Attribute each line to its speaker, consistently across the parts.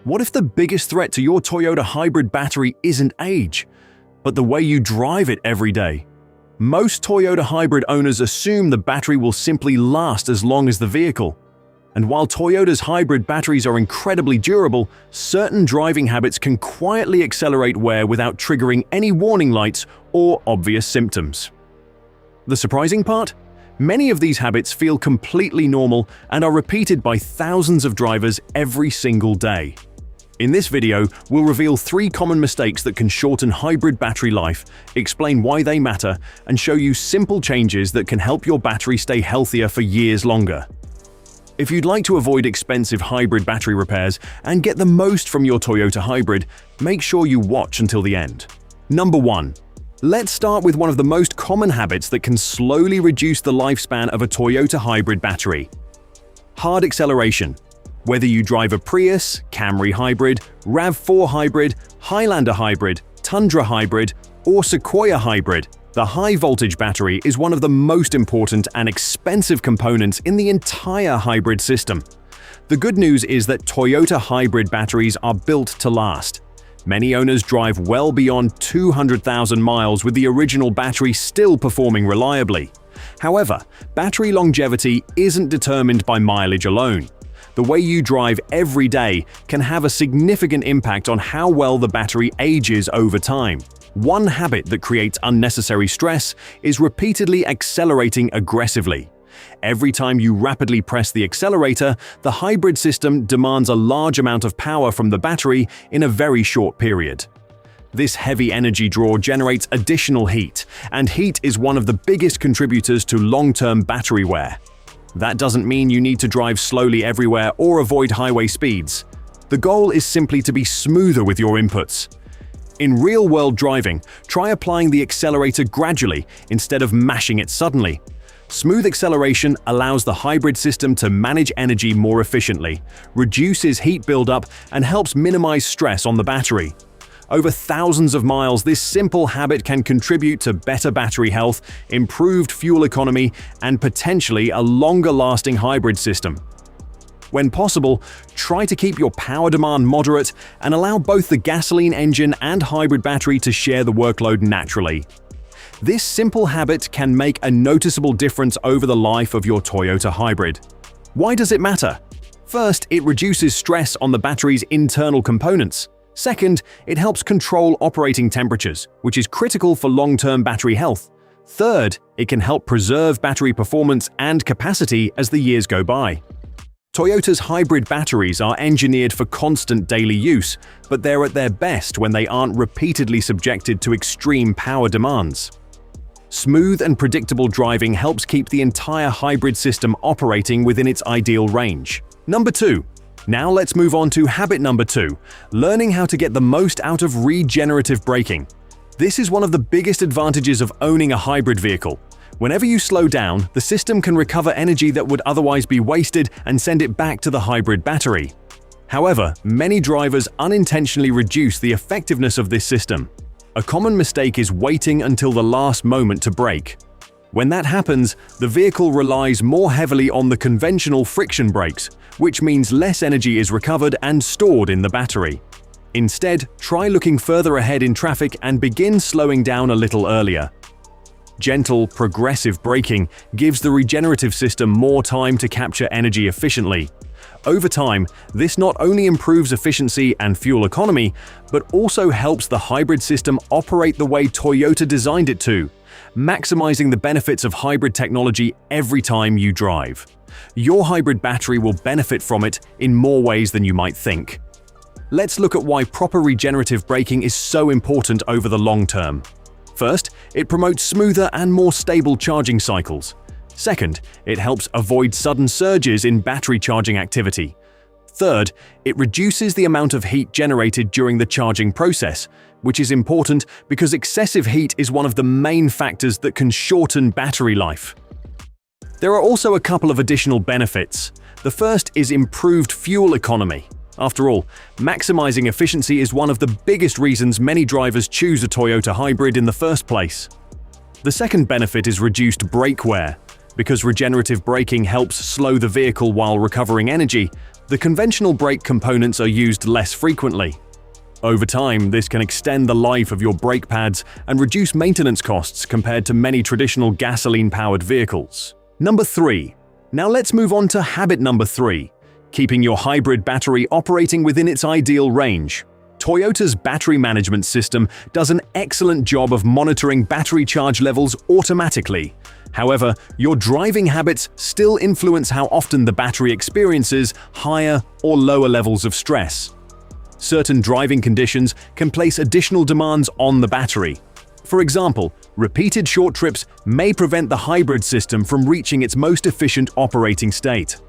Speaker 1: What if the biggest threat to your Toyota Hybrid battery isn't age, but the way you drive it every day? Most Toyota Hybrid owners assume the battery will simply last as long as the vehicle. And while Toyota's hybrid batteries are incredibly durable, certain driving habits can quietly accelerate wear without triggering any warning lights or obvious symptoms. The surprising part? Many of these habits feel completely normal and are repeated by thousands of drivers every single day. In this video, we'll reveal 3 common mistakes that can shorten hybrid battery life, explain why they matter, and show you simple changes that can help your battery stay healthier for years longer. If you'd like to avoid expensive hybrid battery repairs and get the most from your Toyota Hybrid, make sure you watch until the end. Number 1. Let's start with one of the most common habits that can slowly reduce the lifespan of a Toyota Hybrid battery: hard acceleration. Whether you drive a Prius, Camry Hybrid, RAV4 Hybrid, Highlander Hybrid, Tundra Hybrid, or Sequoia Hybrid, the high-voltage battery is one of the most important and expensive components in the entire hybrid system. The good news is that Toyota hybrid batteries are built to last. Many owners drive well beyond 200,000 miles with the original battery still performing reliably. However, battery longevity isn't determined by mileage alone. The way you drive every day can have a significant impact on how well the battery ages over time. One habit that creates unnecessary stress is repeatedly accelerating aggressively. Every time you rapidly press the accelerator, the hybrid system demands a large amount of power from the battery in a very short period. This heavy energy draw generates additional heat, and heat is one of the biggest contributors to long-term battery wear. That doesn't mean you need to drive slowly everywhere or avoid highway speeds. The goal is simply to be smoother with your inputs. In real-world driving, try applying the accelerator gradually instead of mashing it suddenly. Smooth acceleration allows the hybrid system to manage energy more efficiently, reduces heat buildup, and helps minimize stress on the battery. Over thousands of miles, this simple habit can contribute to better battery health, improved fuel economy, and potentially a longer-lasting hybrid system. When possible, try to keep your power demand moderate and allow both the gasoline engine and hybrid battery to share the workload naturally. This simple habit can make a noticeable difference over the life of your Toyota Hybrid. Why does it matter? First, it reduces stress on the battery's internal components. Second, it helps control operating temperatures, which is critical for long-term battery health. Third, it can help preserve battery performance and capacity as the years go by. Toyota's hybrid batteries are engineered for constant daily use, but they're at their best when they aren't repeatedly subjected to extreme power demands. Smooth and predictable driving helps keep the entire hybrid system operating within its ideal range. Number 2. Now let's move on to habit number 2, learning how to get the most out of regenerative braking. This is one of the biggest advantages of owning a hybrid vehicle. Whenever you slow down, the system can recover energy that would otherwise be wasted and send it back to the hybrid battery. However, many drivers unintentionally reduce the effectiveness of this system. A common mistake is waiting until the last moment to brake. When that happens, the vehicle relies more heavily on the conventional friction brakes, which means less energy is recovered and stored in the battery. Instead, try looking further ahead in traffic and begin slowing down a little earlier. Gentle, progressive braking gives the regenerative system more time to capture energy efficiently. Over time, this not only improves efficiency and fuel economy, but also helps the hybrid system operate the way Toyota designed it to, maximizing the benefits of hybrid technology every time you drive. Your hybrid battery will benefit from it in more ways than you might think. Let's look at why proper regenerative braking is so important over the long term. First, it promotes smoother and more stable charging cycles. Second, it helps avoid sudden surges in battery charging activity. Third, it reduces the amount of heat generated during the charging process, which is important because excessive heat is one of the main factors that can shorten battery life. There are also a couple of additional benefits. The first is improved fuel economy. After all, maximizing efficiency is one of the biggest reasons many drivers choose a Toyota Hybrid in the first place. The second benefit is reduced brake wear. Because regenerative braking helps slow the vehicle while recovering energy, the conventional brake components are used less frequently. Over time, this can extend the life of your brake pads and reduce maintenance costs compared to many traditional gasoline-powered vehicles. Number 3. Now let's move on to habit number 3, keeping your hybrid battery operating within its ideal range. Toyota's battery management system does an excellent job of monitoring battery charge levels automatically. However, your driving habits still influence how often the battery experiences higher or lower levels of stress. Certain driving conditions can place additional demands on the battery. For example, repeated short trips may prevent the hybrid system from reaching its most efficient operating state.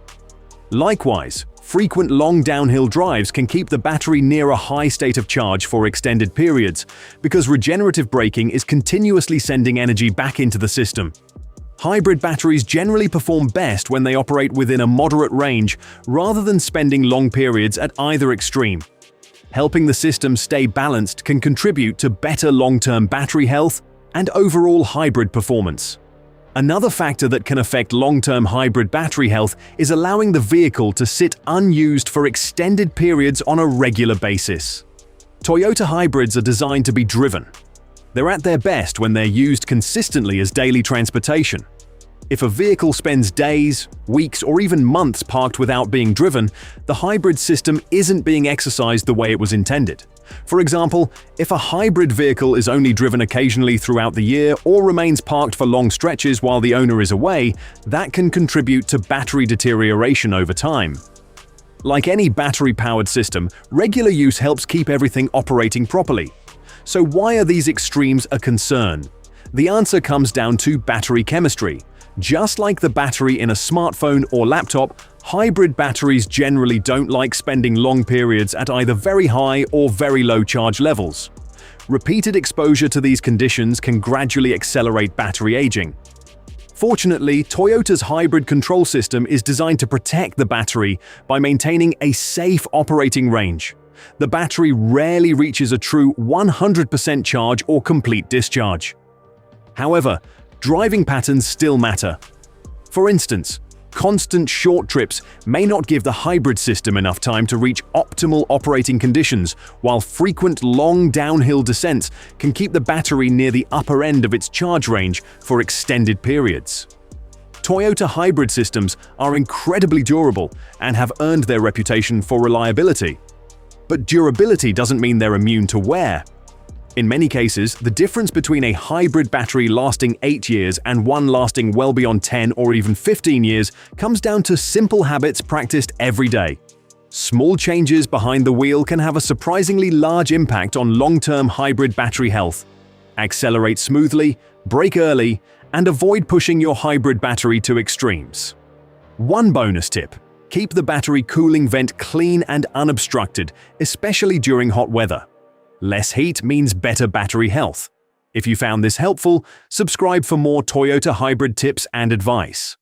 Speaker 1: Likewise, frequent long downhill drives can keep the battery near a high state of charge for extended periods, because regenerative braking is continuously sending energy back into the system. Hybrid batteries generally perform best when they operate within a moderate range rather than spending long periods at either extreme. Helping the system stay balanced can contribute to better long-term battery health and overall hybrid performance. Another factor that can affect long-term hybrid battery health is allowing the vehicle to sit unused for extended periods on a regular basis. Toyota hybrids are designed to be driven. They're at their best when they're used consistently as daily transportation. If a vehicle spends days, weeks, or even months parked without being driven, the hybrid system isn't being exercised the way it was intended. For example, if a hybrid vehicle is only driven occasionally throughout the year or remains parked for long stretches while the owner is away, that can contribute to battery deterioration over time. Like any battery-powered system, regular use helps keep everything operating properly. So why are these extremes a concern? The answer comes down to battery chemistry. Just like the battery in a smartphone or laptop, hybrid batteries generally don't like spending long periods at either very high or very low charge levels. Repeated exposure to these conditions can gradually accelerate battery aging. Fortunately, Toyota's hybrid control system is designed to protect the battery by maintaining a safe operating range. The battery rarely reaches a true 100% charge or complete discharge. However, driving patterns still matter. For instance, constant short trips may not give the hybrid system enough time to reach optimal operating conditions, while frequent long downhill descents can keep the battery near the upper end of its charge range for extended periods. Toyota hybrid systems are incredibly durable and have earned their reputation for reliability. But durability doesn't mean they're immune to wear. In many cases, the difference between a hybrid battery lasting 8 years and one lasting well beyond 10 or even 15 years comes down to simple habits practiced every day. Small changes behind the wheel can have a surprisingly large impact on long-term hybrid battery health. Accelerate smoothly, brake early, and avoid pushing your hybrid battery to extremes. One bonus tip: keep the battery cooling vent clean and unobstructed, especially during hot weather. Less heat means better battery health. If you found this helpful, subscribe for more Toyota hybrid tips and advice.